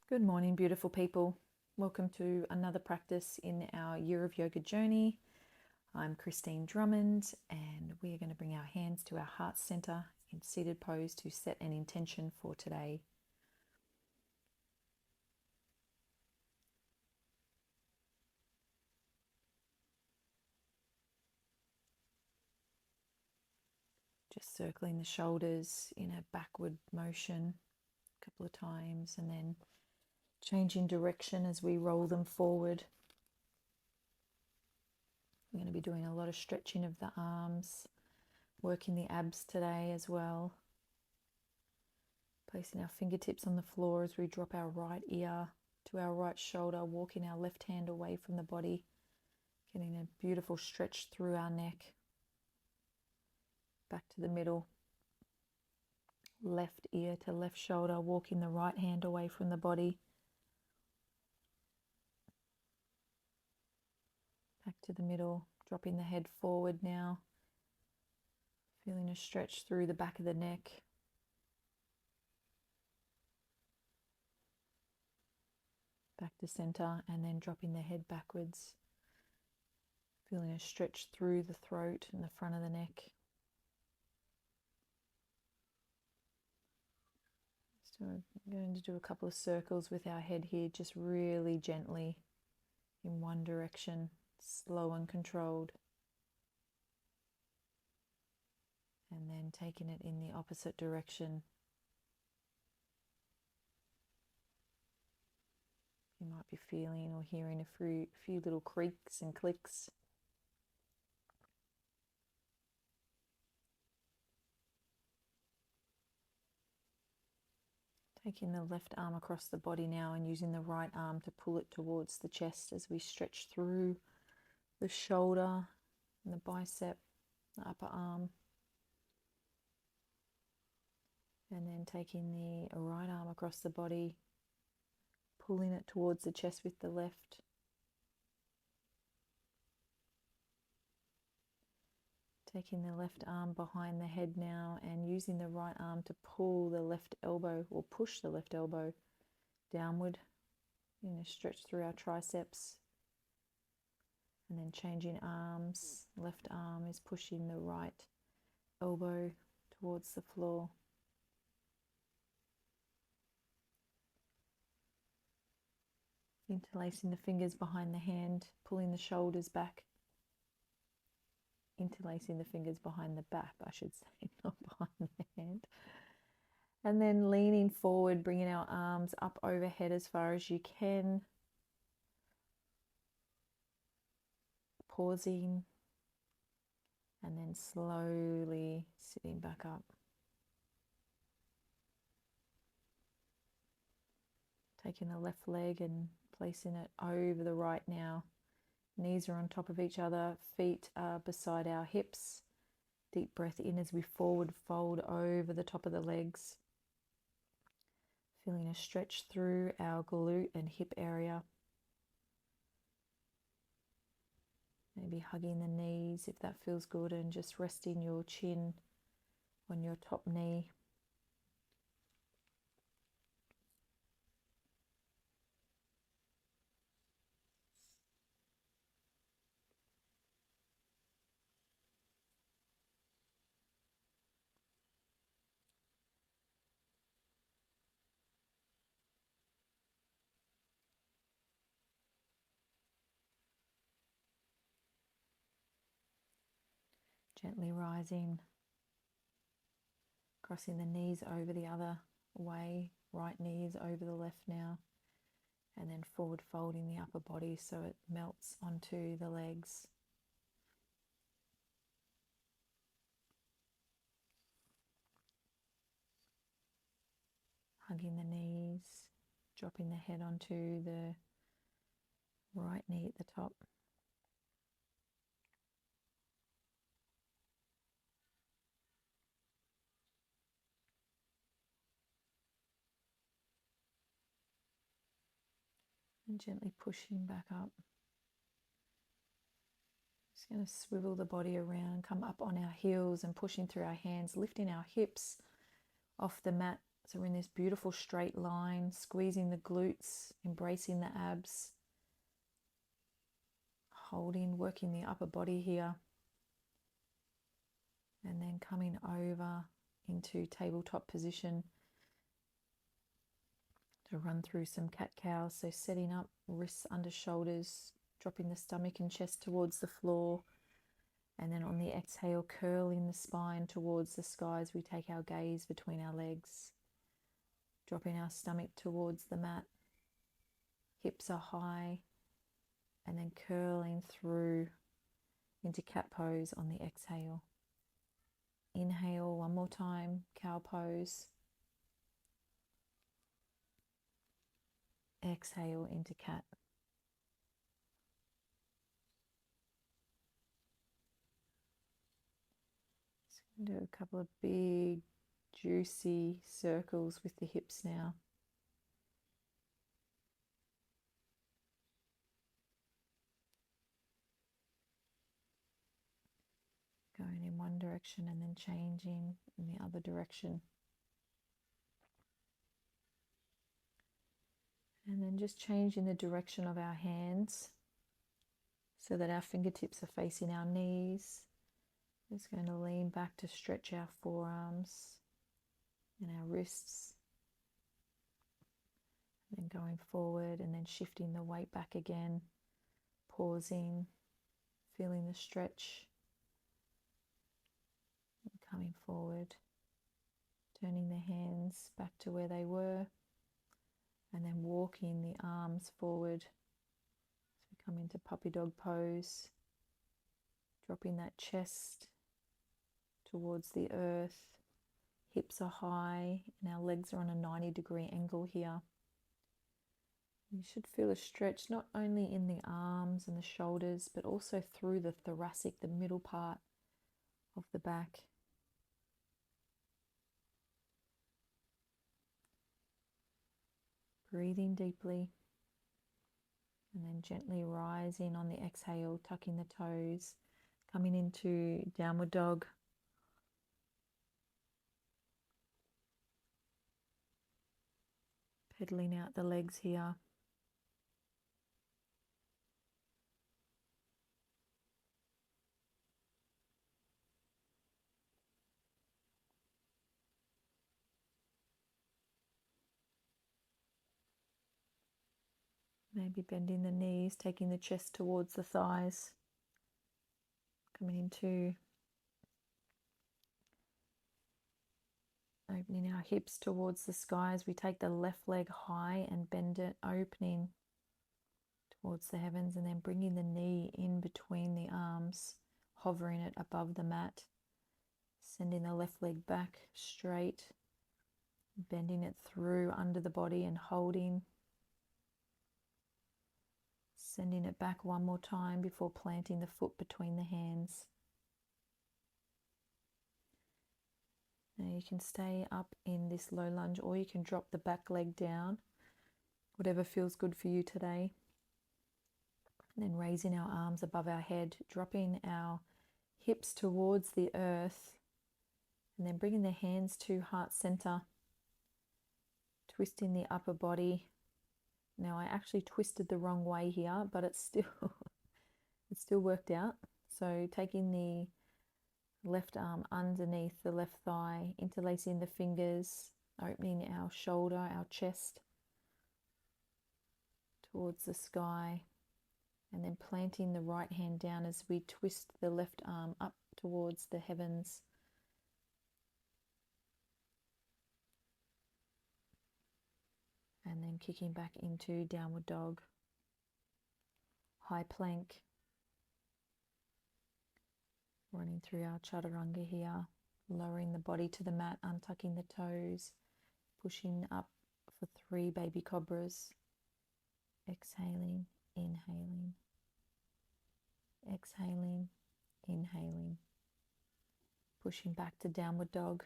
Good morning, beautiful people. Welcome to another practice in our Year of Yoga journey. I'm Kristine Drummond, and we are going to bring our hands to our heart center in seated pose to set an intention for today. Just circling the shoulders in a backward motion a couple of times, and then changing direction as we roll them forward. We're going to be doing a lot of stretching of the arms, working the abs today as well. Placing our fingertips on the floor as we drop our right ear to our right shoulder, walking our left hand away from the body, getting a beautiful stretch through our neck. Back to the middle. Left ear to left shoulder, walking the right hand away from the body. Back to the middle, dropping the head forward now. Feeling a stretch through the back of the neck. Back to center, and then dropping the head backwards. Feeling a stretch through the throat and the front of the neck. So we're going to do a couple of circles with our head here, just really gently in one direction, slow and controlled. And then taking it in the opposite direction. You might be feeling or hearing a few little creaks and clicks. Taking the left arm across the body now and using the right arm to pull it towards the chest as we stretch through the shoulder and the bicep, the upper arm. And then taking the right arm across the body, pulling it towards the chest with the left. Taking the left arm behind the head now and using the right arm to pull the left elbow or push the left elbow downward. Stretch through our triceps. And then changing arms. Left arm is pushing the right elbow towards the floor. Interlacing the fingers behind the hand, pulling the shoulders back. Interlacing the fingers behind the back, I should say, not behind the hand. And then leaning forward, bringing our arms up overhead as far as you can. Pausing. And then slowly sitting back up. Taking the left leg and placing it over the right now. Knees are on top of each other, feet are beside our hips. Deep breath in as we forward fold over the top of the legs. Feeling a stretch through our glute and hip area. Maybe hugging the knees if that feels good, and just resting your chin on your top knee. Gently rising, crossing the knees over the other way, right knee is over the left now, and then forward folding the upper body so it melts onto the legs. Hugging the knees, dropping the head onto the right knee at the top. And gently pushing back up. Just going to swivel the body around, come up on our heels and pushing through our hands, lifting our hips off the mat So we're in this beautiful straight line, squeezing the glutes, embracing the abs, holding, working the upper body here, and then coming over into tabletop position to run through some cat-cows. So setting up, wrists under shoulders, dropping the stomach and chest towards the floor, and then on the exhale, curling the spine towards the sky as we take our gaze between our legs, dropping our stomach towards the mat, hips are high, and then curling through into cat pose on the exhale. Inhale one more time, cow pose. Exhale into cat. Just going to do a couple of big, juicy circles with the hips now. Going in one direction and then changing in the other direction. And then just changing the direction of our hands so that our fingertips are facing our knees. Just going to lean back to stretch our forearms and our wrists. And then going forward and then shifting the weight back again. Pausing, feeling the stretch. And coming forward. Turning the hands back to where they were. And then walking the arms forward. So we come into puppy dog pose. Dropping that chest towards the earth. Hips are high and our legs are on a 90-degree angle here. You should feel a stretch not only in the arms and the shoulders, but also through the thoracic, the middle part of the back. Breathing deeply and then gently rising on the exhale, tucking the toes, coming into downward dog. Pedaling out the legs here. Maybe bending the knees, taking the chest towards the thighs. Coming into opening our hips towards the sky as we take the left leg high and bend it, opening towards the heavens, and then bringing the knee in between the arms, hovering it above the mat, sending the left leg back straight, bending it through under the body and holding, sending it back one more time before planting the foot between the hands. Now you can stay up in this low lunge, or you can drop the back leg down, whatever feels good for you today. And then raising our arms above our head, dropping our hips towards the earth, and then bringing the hands to heart center, twisting the upper body. Now I actually twisted the wrong way here, but it still worked out. So taking the left arm underneath the left thigh, interlacing the fingers, opening our shoulder, our chest towards the sky, and then planting the right hand down as we twist the left arm up towards the heavens. And then kicking back into downward dog, high plank, running through our chaturanga here, lowering the body to the mat, untucking the toes, pushing up for 3 baby cobras, exhaling, inhaling, exhaling, inhaling, pushing back to downward dog,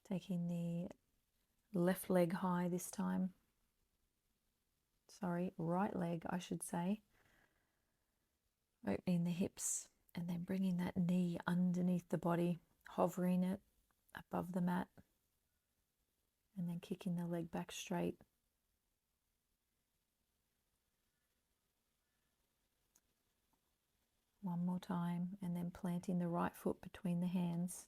taking the left leg high this time, right leg I should say, opening the hips and then bringing that knee underneath the body, hovering it above the mat, and then kicking the leg back straight. One more time, and then planting the right foot between the hands.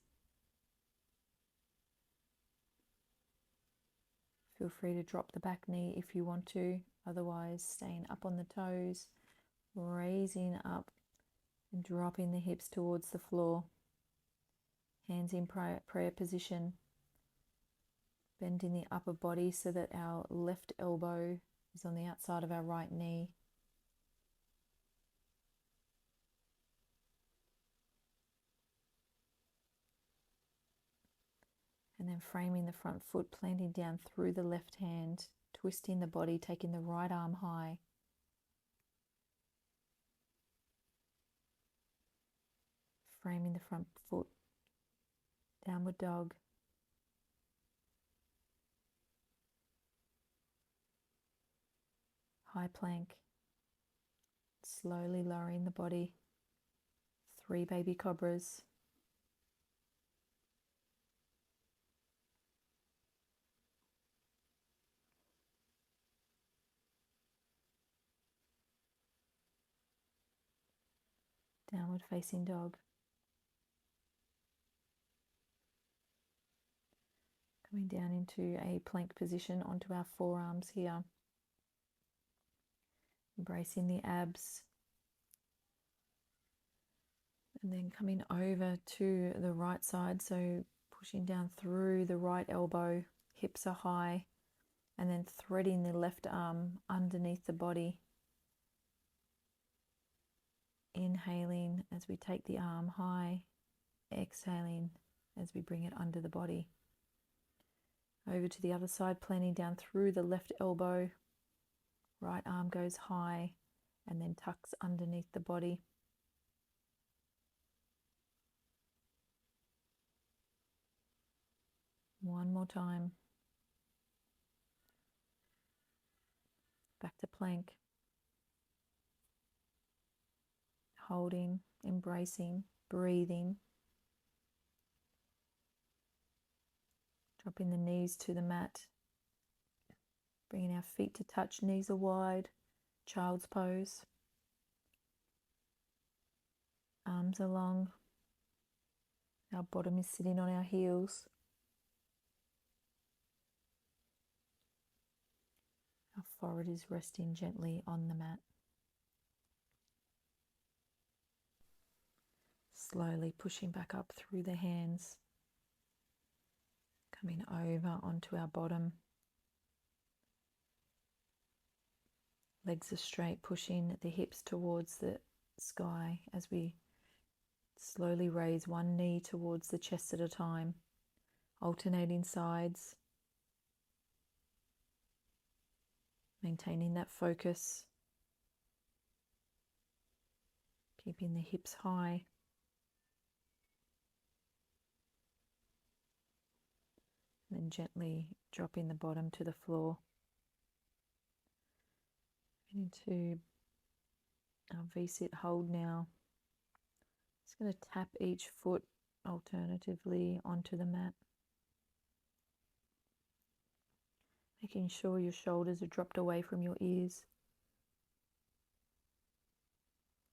Feel free to drop the back knee if you want to, otherwise staying up on the toes, raising up and dropping the hips towards the floor. Hands in prayer position, bending the upper body so that our left elbow is on the outside of our right knee. And then framing the front foot, planting down through the left hand, twisting the body, taking the right arm high. Framing the front foot, downward dog. High plank. Slowly lowering the body. 3 baby cobras. Downward facing dog. Coming down into a plank position onto our forearms here. Embracing the abs. And then coming over to the right side, so pushing down through the right elbow, hips are high, and then threading the left arm underneath the body. Inhaling as we take the arm high, exhaling as we bring it under the body. Over to the other side, planting down through the left elbow. Right arm goes high and then tucks underneath the body. One more time. Back to plank. Holding, embracing, breathing. Dropping the knees to the mat. Bringing our feet to touch, knees are wide. Child's pose. Arms are long. Our bottom is sitting on our heels. Our forehead is resting gently on the mat. Slowly pushing back up through the hands. Coming over onto our bottom. Legs are straight, pushing the hips towards the sky as we slowly raise one knee towards the chest at a time, alternating sides, maintaining that focus, keeping the hips high. And then gently dropping the bottom to the floor. Into our V-sit hold now. Just going to tap each foot alternatively onto the mat. Making sure your shoulders are dropped away from your ears.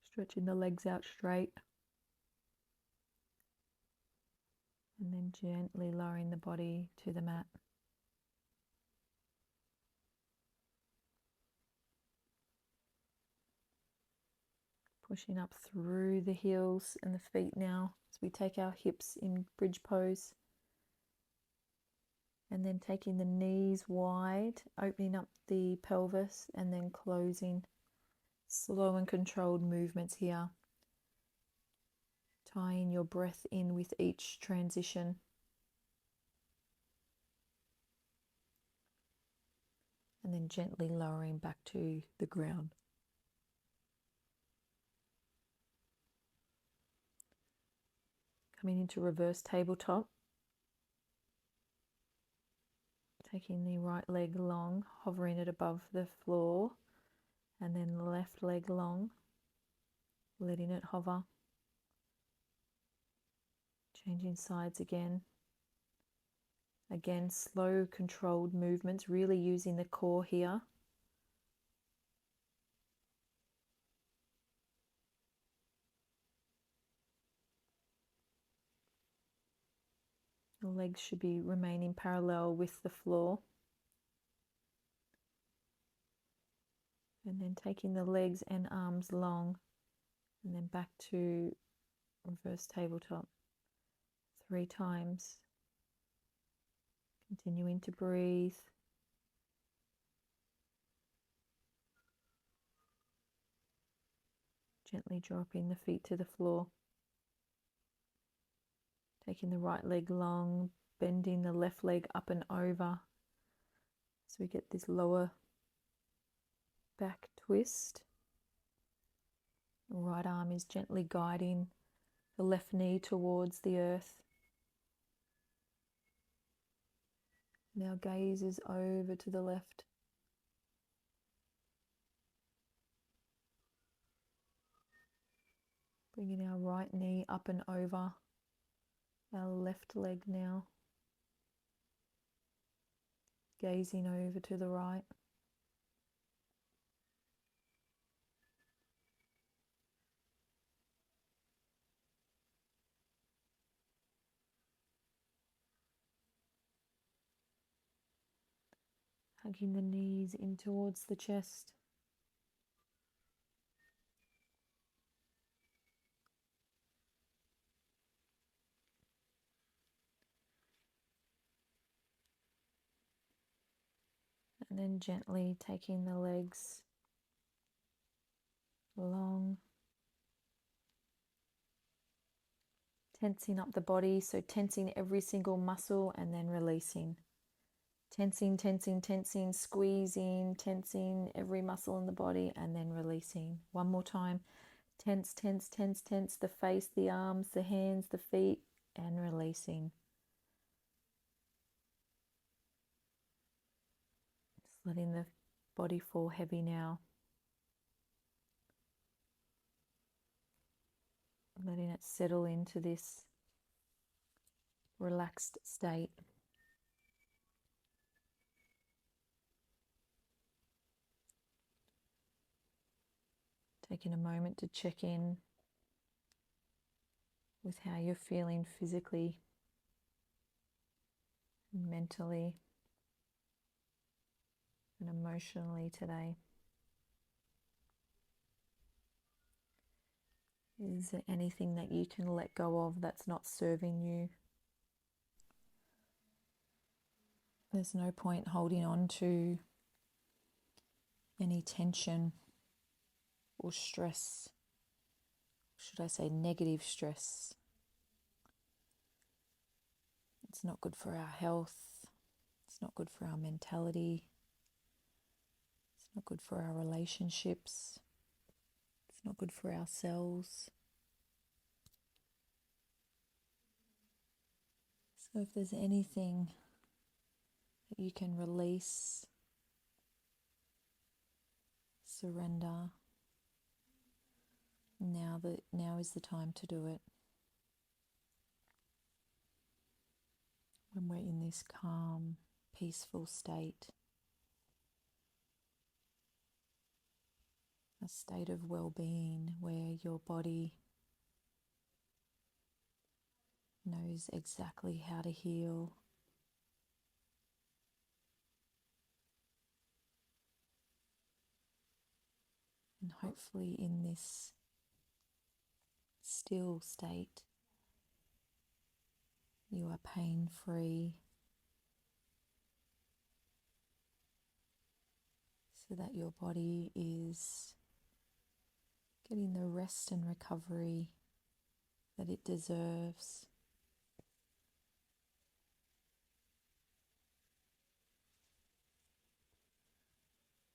Stretching the legs out straight. And then gently lowering the body to the mat. Pushing up through the heels and the feet now as we take our hips in bridge pose. And then taking the knees wide, opening up the pelvis and then closing. Slow and controlled movements here. Tying your breath in with each transition. And then gently lowering back to the ground. Coming into reverse tabletop. Taking the right leg long, hovering it above the floor. And then the left leg long, letting it hover. Changing sides again. Again, slow, controlled movements, really using the core here. The legs should be remaining parallel with the floor. And then taking the legs and arms long, and then back to reverse tabletop 3 times. Continuing to breathe. Gently dropping the feet to the floor. Taking the right leg long, bending the left leg up and over. So we get this lower back twist. The right arm is gently guiding the left knee towards the earth. Now gaze is over to the left. Bringing our right knee up and over our left leg now. Gazing over to the right. Hugging the knees in towards the chest. And then gently taking the legs long. Tensing up the body, so tensing every single muscle and then releasing. Tensing, tensing, tensing, squeezing, tensing every muscle in the body and then releasing. One more time. Tense, tense, tense, tense the face, the arms, the hands, the feet, and releasing. Just letting the body fall heavy now. Letting it settle into this relaxed state. Taking a moment to check in with how you're feeling physically and mentally and emotionally today. Is there anything that you can let go of that's not serving you? There's no point holding on to any tension or stress. Should I say negative stress? It's not good for our health. It's not good for our mentality. It's not good for our relationships. It's not good for ourselves. So if there's anything that you can release, surrender, now is the time to do it. When we're in this calm, peaceful state, a state of well-being where your body knows exactly how to heal. And hopefully in this still state, you are pain-free, so that your body is getting the rest and recovery that it deserves.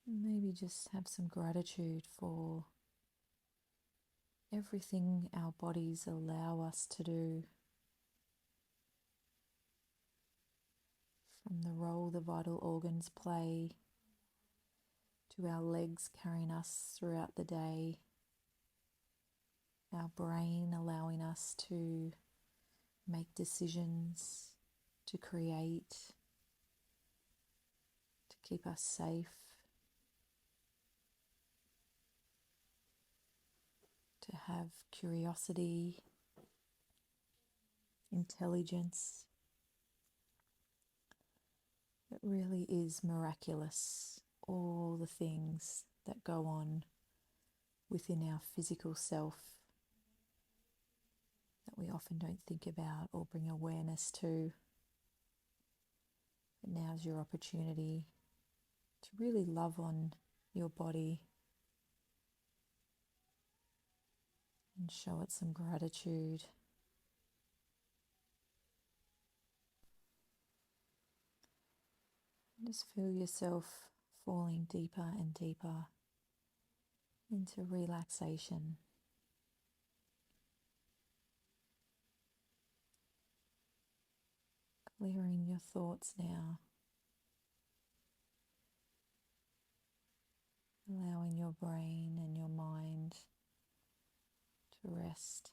Maybe just have some gratitude for everything our bodies allow us to do. From the role the vital organs play, to our legs carrying us throughout the day, our brain allowing us to make decisions to create, to keep us safe, to have curiosity, intelligence. It really is miraculous, all the things that go on within our physical self that we often don't think about or bring awareness to. But now's your opportunity to really love on your body and show it some gratitude. And just feel yourself falling deeper and deeper into relaxation. Clearing your thoughts now. Allowing your brain and your mind to rest.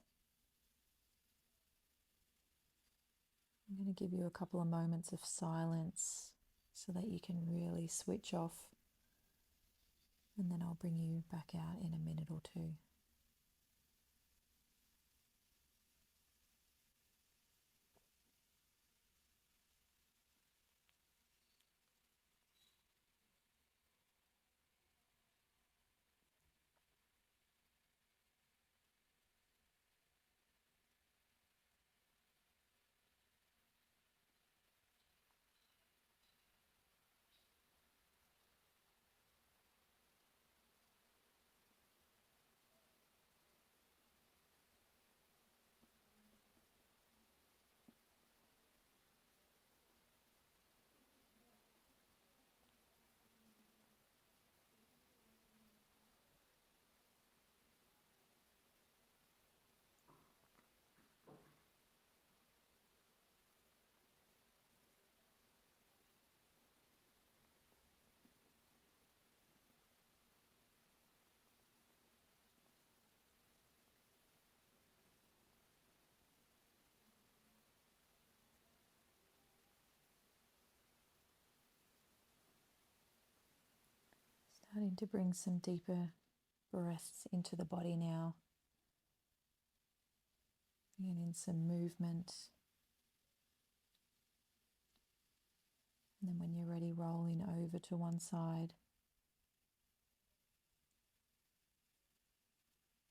I'm going to give you a couple of moments of silence so that you can really switch off, and then I'll bring you back out in a minute or two. Starting to bring some deeper breaths into the body now. Bringing in some movement. And then when you're ready, rolling over to one side.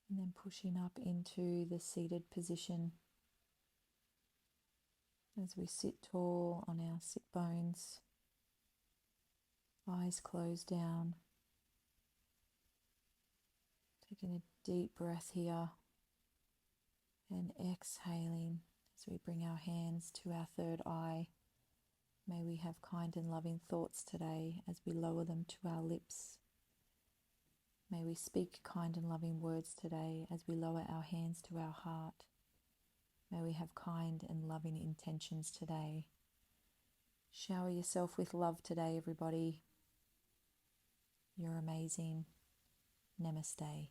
And then pushing up into the seated position as we sit tall on our sit bones, eyes closed down. Taking a deep breath here and exhaling as we bring our hands to our third eye. May we have kind and loving thoughts today as we lower them to our lips. May we speak kind and loving words today as we lower our hands to our heart. May we have kind and loving intentions today. Shower yourself with love today, everybody. You're amazing. Namaste.